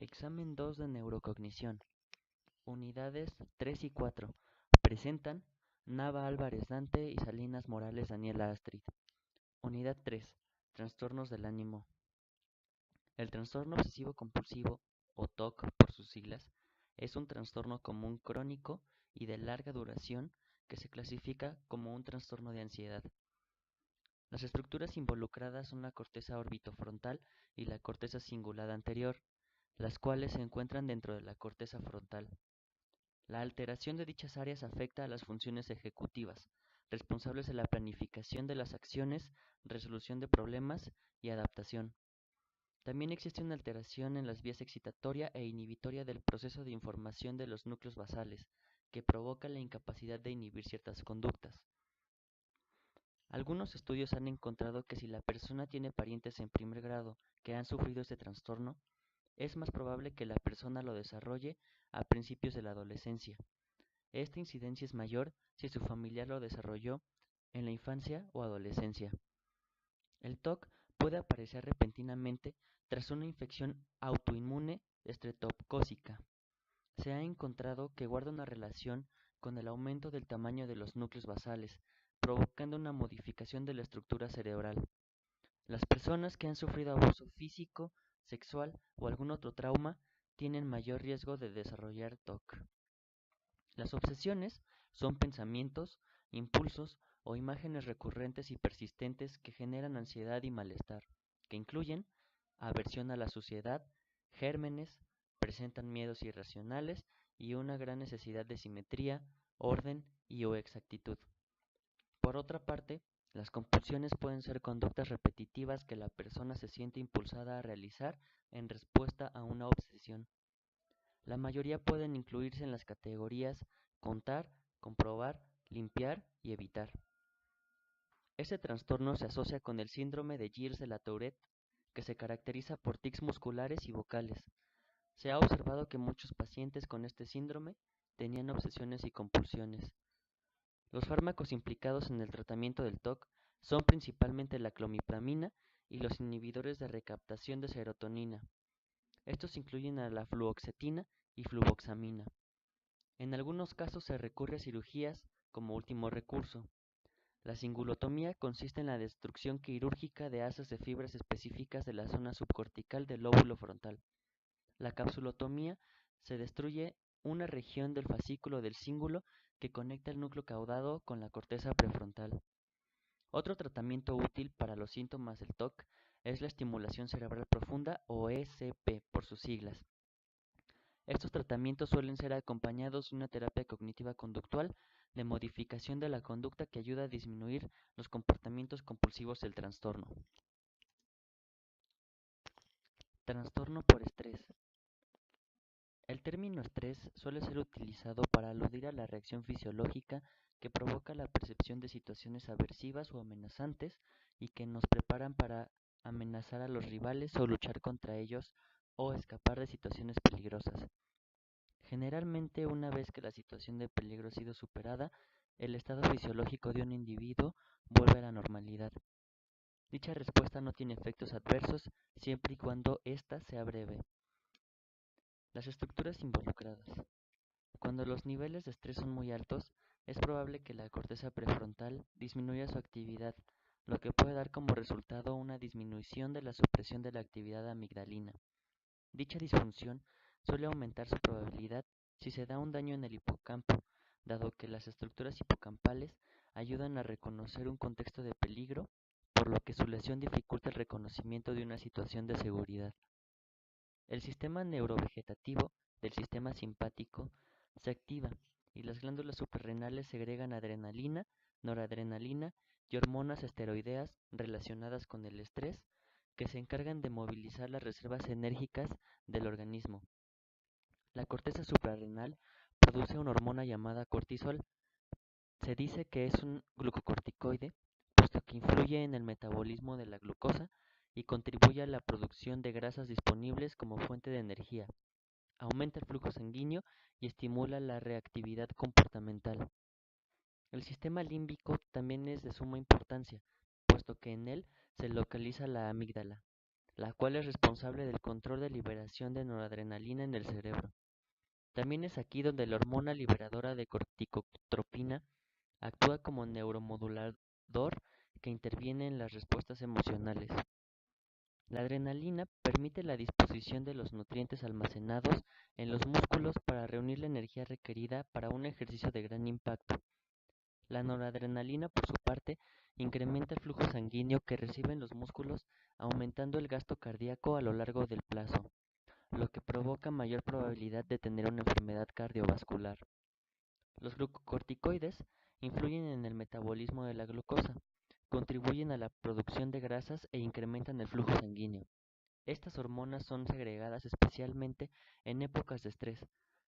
Examen 2 de neurocognición. Unidades 3 y 4. Presentan Nava Álvarez Dante y Salinas Morales Daniela Astrid. Unidad 3. Trastornos del ánimo. El trastorno obsesivo compulsivo, o TOC por sus siglas, es un trastorno común crónico y de larga duración que se clasifica como un trastorno de ansiedad. Las estructuras involucradas son la corteza orbitofrontal y la corteza cingulada anterior, las cuales se encuentran dentro de la corteza frontal. La alteración de dichas áreas afecta a las funciones ejecutivas, responsables de la planificación de las acciones, resolución de problemas y adaptación. También existe una alteración en las vías excitatoria e inhibitoria del proceso de información de los núcleos basales, que provoca la incapacidad de inhibir ciertas conductas. Algunos estudios han encontrado que si la persona tiene parientes en primer grado que han sufrido este trastorno, es más probable que la persona lo desarrolle a principios de la adolescencia. Esta incidencia es mayor si su familiar lo desarrolló en la infancia o adolescencia. El TOC puede aparecer repentinamente tras una infección autoinmune estreptocócica. Se ha encontrado que guarda una relación con el aumento del tamaño de los núcleos basales, provocando una modificación de la estructura cerebral. Las personas que han sufrido abuso físico, sexual o algún otro trauma tienen mayor riesgo de desarrollar TOC. Las obsesiones son pensamientos, impulsos o imágenes recurrentes y persistentes que generan ansiedad y malestar, que incluyen aversión a la suciedad, gérmenes, presentan miedos irracionales y una gran necesidad de simetría, orden y o exactitud. Por otra parte, las compulsiones pueden ser conductas repetitivas que la persona se siente impulsada a realizar en respuesta a una obsesión. La mayoría pueden incluirse en las categorías contar, comprobar, limpiar y evitar. Este trastorno se asocia con el síndrome de Gilles de la Tourette, que se caracteriza por tics musculares y vocales. Se ha observado que muchos pacientes con este síndrome tenían obsesiones y compulsiones. Los fármacos implicados en el tratamiento del TOC son principalmente la clomipramina y los inhibidores de recaptación de serotonina. Estos incluyen a la fluoxetina y fluvoxamina. En algunos casos se recurre a cirugías como último recurso. La cingulotomía consiste en la destrucción quirúrgica de haces de fibras específicas de la zona subcortical del lóbulo frontal. La capsulotomía se destruye una región del fascículo del cíngulo que conecta el núcleo caudado con la corteza prefrontal. Otro tratamiento útil para los síntomas del TOC es la estimulación cerebral profunda o ECP por sus siglas. Estos tratamientos suelen ser acompañados de una terapia cognitiva conductual de modificación de la conducta que ayuda a disminuir los comportamientos compulsivos del trastorno. Trastorno por estrés. El término estrés suele ser utilizado para aludir a la reacción fisiológica que provoca la percepción de situaciones aversivas o amenazantes y que nos preparan para amenazar a los rivales o luchar contra ellos o escapar de situaciones peligrosas. Generalmente, una vez que la situación de peligro ha sido superada, el estado fisiológico de un individuo vuelve a la normalidad. Dicha respuesta no tiene efectos adversos siempre y cuando ésta sea breve. Las estructuras involucradas. Cuando los niveles de estrés son muy altos, es probable que la corteza prefrontal disminuya su actividad, lo que puede dar como resultado una disminución de la supresión de la actividad amigdalina. Dicha disfunción suele aumentar su probabilidad si se da un daño en el hipocampo, dado que las estructuras hipocampales ayudan a reconocer un contexto de peligro, por lo que su lesión dificulta el reconocimiento de una situación de seguridad. El sistema neurovegetativo del sistema simpático se activa y las glándulas suprarrenales segregan adrenalina, noradrenalina y hormonas esteroideas relacionadas con el estrés que se encargan de movilizar las reservas enérgicas del organismo. La corteza suprarrenal produce una hormona llamada cortisol. Se dice que es un glucocorticoide, puesto que influye en el metabolismo de la glucosa y contribuye a la producción de grasas disponibles como fuente de energía. Aumenta el flujo sanguíneo y estimula la reactividad comportamental. El sistema límbico también es de suma importancia, puesto que en él se localiza la amígdala. la cual es responsable del control de liberación de noradrenalina en el cerebro. También es aquí donde la hormona liberadora de corticotropina actúa como neuromodulador que interviene en las respuestas emocionales. La adrenalina permite la disposición de los nutrientes almacenados en los músculos para reunir la energía requerida para un ejercicio de gran impacto. La noradrenalina, por su parte, incrementa el flujo sanguíneo que reciben los músculos, aumentando el gasto cardíaco a lo largo del plazo, lo que provoca mayor probabilidad de tener una enfermedad cardiovascular. Los glucocorticoides influyen en el metabolismo de la glucosa, contribuyen a la producción de grasas e incrementan el flujo sanguíneo. Estas hormonas son segregadas especialmente en épocas de estrés.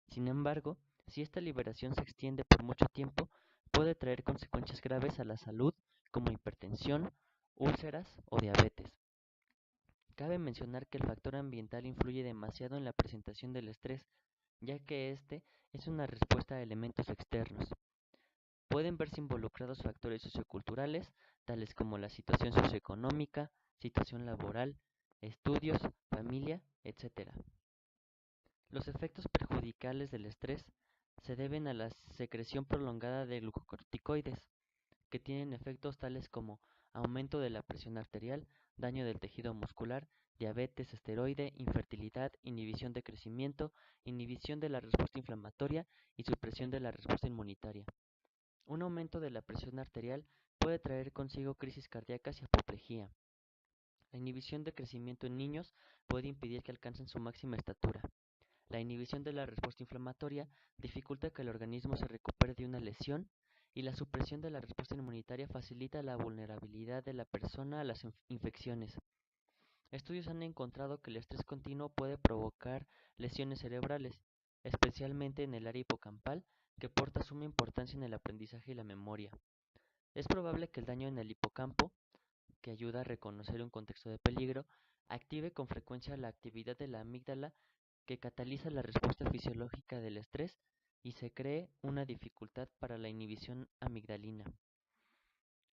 Sin embargo, si esta liberación se extiende por mucho tiempo, puede traer consecuencias graves a la salud como hipertensión, úlceras o diabetes. Cabe mencionar que el factor ambiental influye demasiado en la presentación del estrés, ya que este es una respuesta a elementos externos. Pueden verse involucrados factores socioculturales, tales como la situación socioeconómica, situación laboral, estudios, familia, etc. Los efectos perjudiciales del estrés se deben a la secreción prolongada de glucocorticoides, que tienen efectos tales como aumento de la presión arterial, daño del tejido muscular, diabetes esteroide, infertilidad, inhibición de crecimiento, inhibición de la respuesta inflamatoria y supresión de la respuesta inmunitaria. Un aumento de la presión arterial puede traer consigo crisis cardíacas y apoplejía. La inhibición de crecimiento en niños puede impedir que alcancen su máxima estatura. La inhibición de la respuesta inflamatoria dificulta que el organismo se recupere de una lesión y la supresión de la respuesta inmunitaria facilita la vulnerabilidad de la persona a las infecciones. Estudios han encontrado que el estrés continuo puede provocar lesiones cerebrales, especialmente en el área hipocampal, que porta suma importancia en el aprendizaje y la memoria. Es probable que el daño en el hipocampo, que ayuda a reconocer un contexto de peligro, active con frecuencia la actividad de la amígdala que cataliza la respuesta fisiológica del estrés y se cree una dificultad para la inhibición amigdalina.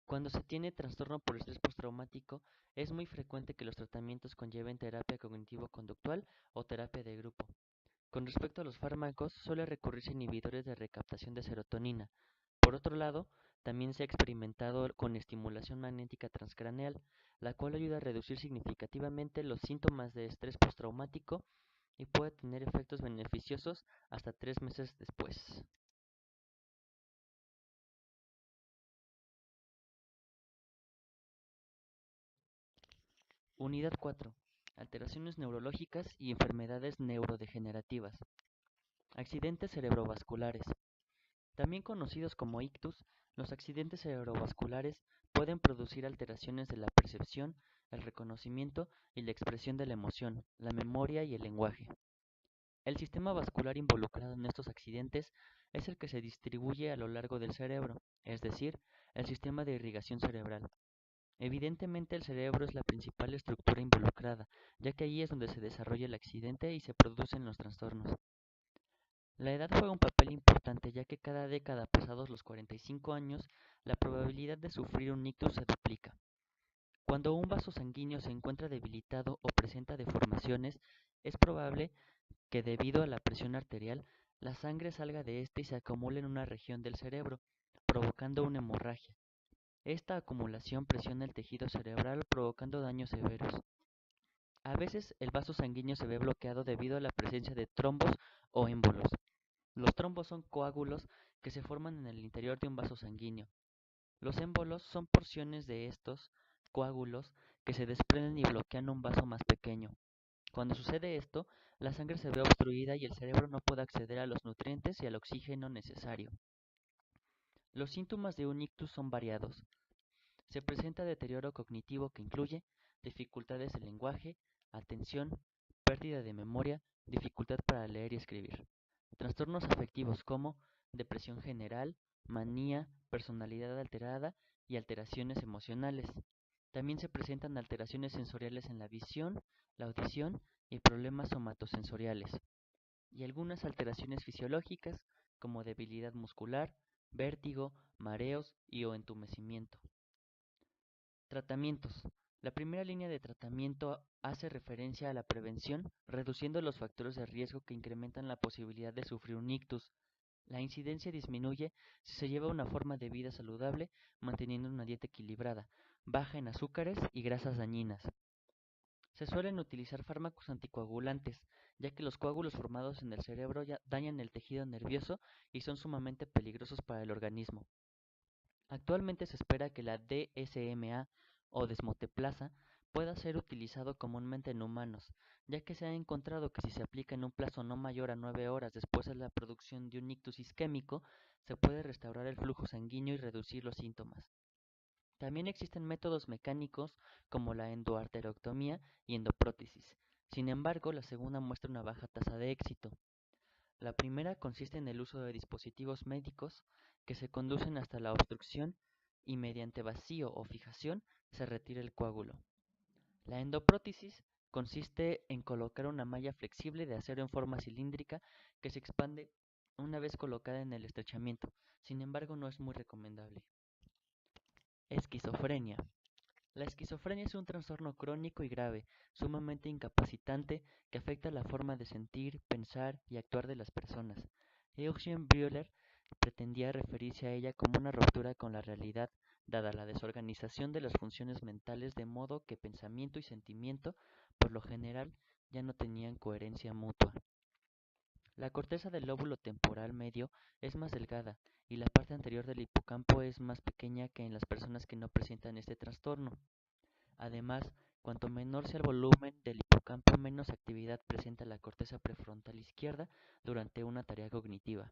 Cuando se tiene trastorno por estrés postraumático, es muy frecuente que los tratamientos conlleven terapia cognitivo-conductual o terapia de grupo. Con respecto a los fármacos, suele recurrirse a inhibidores de recaptación de serotonina. Por otro lado, también se ha experimentado con estimulación magnética transcraneal, la cual ayuda a reducir significativamente los síntomas de estrés postraumático y puede tener efectos beneficiosos hasta 3 meses después. Unidad 4. Alteraciones neurológicas y enfermedades neurodegenerativas. Accidentes cerebrovasculares. También conocidos como ictus, los accidentes cerebrovasculares pueden producir alteraciones de la percepción, el reconocimiento y la expresión de la emoción, la memoria y el lenguaje. El sistema vascular involucrado en estos accidentes es el que se distribuye a lo largo del cerebro, es decir, el sistema de irrigación cerebral. Evidentemente el cerebro es la principal estructura involucrada, ya que allí es donde se desarrolla el accidente y se producen los trastornos. La edad juega un papel importante, ya que cada década pasados los 45 años, la probabilidad de sufrir un ictus se duplica. Cuando un vaso sanguíneo se encuentra debilitado o presenta deformaciones, es probable que debido a la presión arterial, la sangre salga de éste y se acumule en una región del cerebro, provocando una hemorragia. Esta acumulación presiona el tejido cerebral provocando daños severos. A veces el vaso sanguíneo se ve bloqueado debido a la presencia de trombos o émbolos. Los trombos son coágulos que se forman en el interior de un vaso sanguíneo. Los émbolos son porciones de estos coágulos que se desprenden y bloquean un vaso más pequeño. Cuando sucede esto, la sangre se ve obstruida y el cerebro no puede acceder a los nutrientes y al oxígeno necesario. Los síntomas de un ictus son variados. Se presenta deterioro cognitivo que incluye dificultades de lenguaje, atención, pérdida de memoria, dificultad para leer y escribir. Trastornos afectivos como depresión general, manía, personalidad alterada y alteraciones emocionales. También se presentan alteraciones sensoriales en la visión, la audición y problemas somatosensoriales. Y algunas alteraciones fisiológicas como debilidad muscular, vértigo, mareos y o entumecimiento. Tratamientos. La primera línea de tratamiento hace referencia a la prevención, reduciendo los factores de riesgo que incrementan la posibilidad de sufrir un ictus. La incidencia disminuye si se lleva una forma de vida saludable, manteniendo una dieta equilibrada, baja en azúcares y grasas dañinas. Se suelen utilizar fármacos anticoagulantes, ya que los coágulos formados en el cerebro dañan el tejido nervioso y son sumamente peligrosos para el organismo. Actualmente se espera que la DSMA o desmoteplasa pueda ser utilizado comúnmente en humanos, ya que se ha encontrado que si se aplica en un plazo no mayor a 9 horas después de la producción de un ictus isquémico, se puede restaurar el flujo sanguíneo y reducir los síntomas. También existen métodos mecánicos como la endoarteriectomía y endoprótesis. Sin embargo, la segunda muestra una baja tasa de éxito. La primera consiste en el uso de dispositivos médicos que se conducen hasta la obstrucción y mediante vacío o fijación se retira el coágulo. La endoprótesis consiste en colocar una malla flexible de acero en forma cilíndrica que se expande una vez colocada en el estrechamiento. Sin embargo, no es muy recomendable. Esquizofrenia. La esquizofrenia es un trastorno crónico y grave, sumamente incapacitante, que afecta la forma de sentir, pensar y actuar de las personas. Eugene Bühler pretendía referirse a ella como una ruptura con la realidad, dada la desorganización de las funciones mentales, de modo que pensamiento y sentimiento, por lo general, ya no tenían coherencia mutua. La corteza del lóbulo temporal medio es más delgada y la parte anterior del hipocampo es más pequeña que en las personas que no presentan este trastorno. Además, cuanto menor sea el volumen del hipocampo, menos actividad presenta la corteza prefrontal izquierda durante una tarea cognitiva.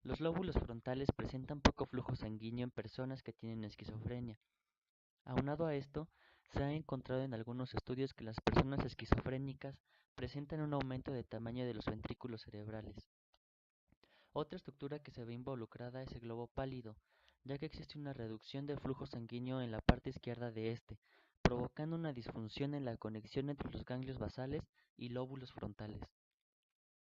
Los lóbulos frontales presentan poco flujo sanguíneo en personas que tienen esquizofrenia. Aunado a esto, se ha encontrado en algunos estudios que las personas esquizofrénicas presentan un aumento de tamaño de los ventrículos cerebrales. Otra estructura que se ve involucrada es el globo pálido, ya que existe una reducción del flujo sanguíneo en la parte izquierda de este, provocando una disfunción en la conexión entre los ganglios basales y lóbulos frontales.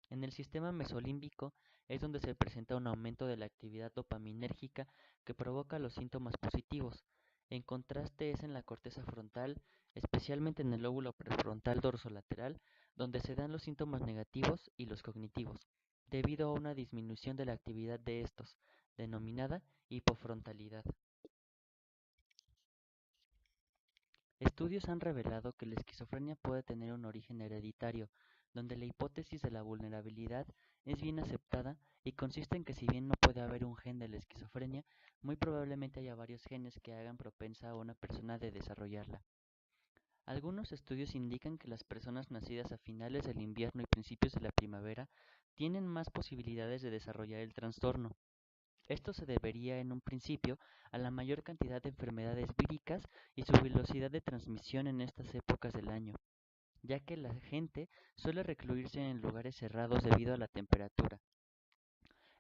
En el sistema mesolímbico es donde se presenta un aumento de la actividad dopaminérgica que provoca los síntomas positivos. En contraste es en la corteza frontal, especialmente en el lóbulo prefrontal dorsolateral, donde se dan los síntomas negativos y los cognitivos, debido a una disminución de la actividad de estos, denominada hipofrontalidad. Estudios han revelado que la esquizofrenia puede tener un origen hereditario, donde la hipótesis de la vulnerabilidad es bien aceptada y consiste en que si bien no puede haber un gen de la esquizofrenia, muy probablemente haya varios genes que hagan propensa a una persona de desarrollarla. Algunos estudios indican que las personas nacidas a finales del invierno y principios de la primavera tienen más posibilidades de desarrollar el trastorno. Esto se debería en un principio a la mayor cantidad de enfermedades víricas y su velocidad de transmisión en estas épocas del año, ya que la gente suele recluirse en lugares cerrados debido a la temperatura.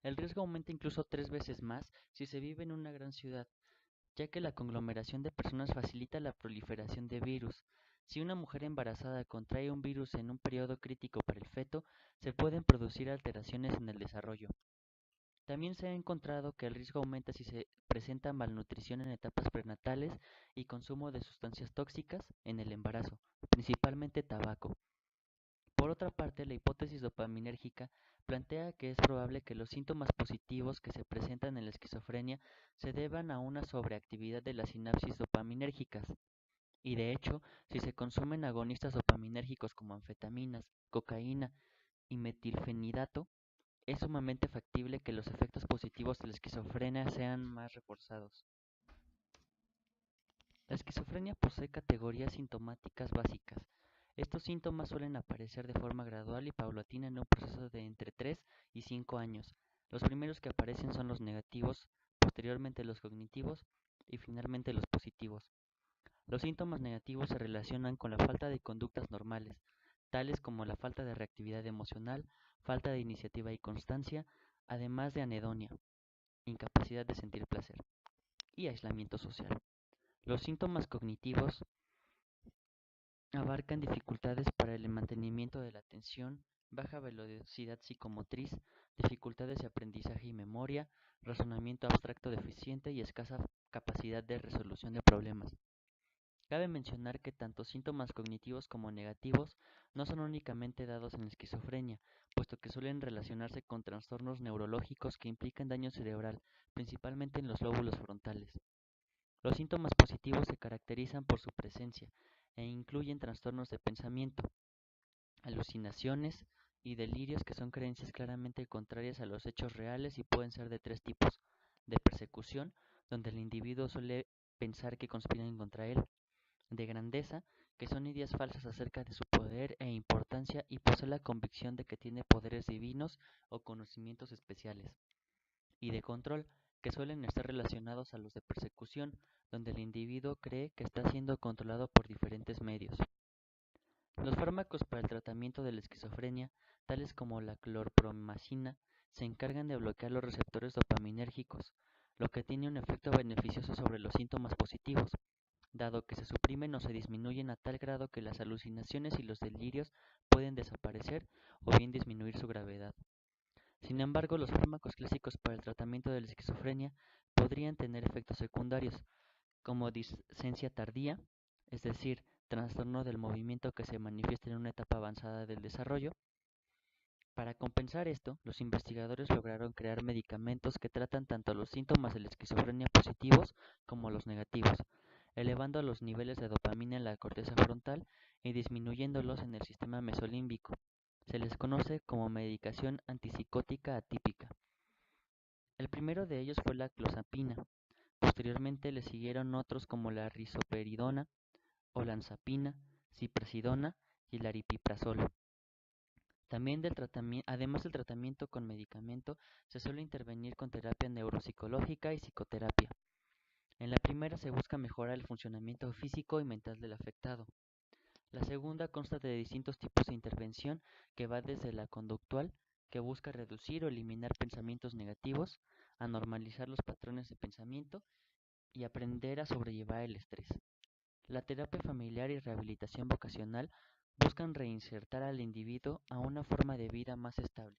El riesgo aumenta incluso 3 veces más si se vive en una gran ciudad, ya que la conglomeración de personas facilita la proliferación de virus. Si una mujer embarazada contrae un virus en un periodo crítico para el feto, se pueden producir alteraciones en el desarrollo. También se ha encontrado que el riesgo aumenta si se presenta malnutrición en etapas prenatales y consumo de sustancias tóxicas en el embarazo, principalmente tabaco. Por otra parte, la hipótesis dopaminérgica plantea que es probable que los síntomas positivos que se presentan en la esquizofrenia se deban a una sobreactividad de las sinapsis dopaminérgicas. Y de hecho, si se consumen agonistas dopaminérgicos como anfetaminas, cocaína y metilfenidato, es sumamente factible que los efectos positivos de la esquizofrenia sean más reforzados. La esquizofrenia posee categorías sintomáticas básicas. Estos síntomas suelen aparecer de forma gradual y paulatina en un proceso de entre 3 y 5 años. Los primeros que aparecen son los negativos, posteriormente los cognitivos y finalmente los positivos. Los síntomas negativos se relacionan con la falta de conductas normales, tales como la falta de reactividad emocional, falta de iniciativa y constancia, además de anedonia, incapacidad de sentir placer, y aislamiento social. Los síntomas cognitivos abarcan dificultades para el mantenimiento de la atención, baja velocidad psicomotriz, dificultades de aprendizaje y memoria, razonamiento abstracto deficiente y escasa capacidad de resolución de problemas. Cabe mencionar que tanto síntomas cognitivos como negativos no son únicamente dados en esquizofrenia, puesto que suelen relacionarse con trastornos neurológicos que implican daño cerebral, principalmente en los lóbulos frontales. Los síntomas positivos se caracterizan por su presencia e incluyen trastornos de pensamiento, alucinaciones y delirios que son creencias claramente contrarias a los hechos reales y pueden ser de tres tipos: de persecución, donde el individuo suele pensar que conspiran contra él; de grandeza, que son ideas falsas acerca de su poder e importancia y posee la convicción de que tiene poderes divinos o conocimientos especiales; y de control, que suelen estar relacionados a los de persecución, donde el individuo cree que está siendo controlado por diferentes medios. Los fármacos para el tratamiento de la esquizofrenia, tales como la clorpromazina, se encargan de bloquear los receptores dopaminérgicos, lo que tiene un efecto beneficioso sobre los síntomas positivos, dado que se suprimen o se disminuyen a tal grado que las alucinaciones y los delirios pueden desaparecer o bien disminuir su gravedad. Sin embargo, los fármacos clásicos para el tratamiento de la esquizofrenia podrían tener efectos secundarios, como discencia tardía, es decir, trastorno del movimiento que se manifiesta en una etapa avanzada del desarrollo. Para compensar esto, los investigadores lograron crear medicamentos que tratan tanto los síntomas de la esquizofrenia positivos como los negativos, elevando los niveles de dopamina en la corteza frontal y disminuyéndolos en el sistema mesolímbico. Se les conoce como medicación antipsicótica atípica. El primero de ellos fue la clozapina. Posteriormente le siguieron otros como la risoperidona, olanzapina, ziprasidona y el aripiprazol. Además del tratamiento con medicamento, se suele intervenir con terapia neuropsicológica y psicoterapia. En la primera se busca mejorar el funcionamiento físico y mental del afectado. La segunda consta de distintos tipos de intervención que va desde la conductual, que busca reducir o eliminar pensamientos negativos, a normalizar los patrones de pensamiento y aprender a sobrellevar el estrés. La terapia familiar y rehabilitación vocacional buscan reinsertar al individuo a una forma de vida más estable.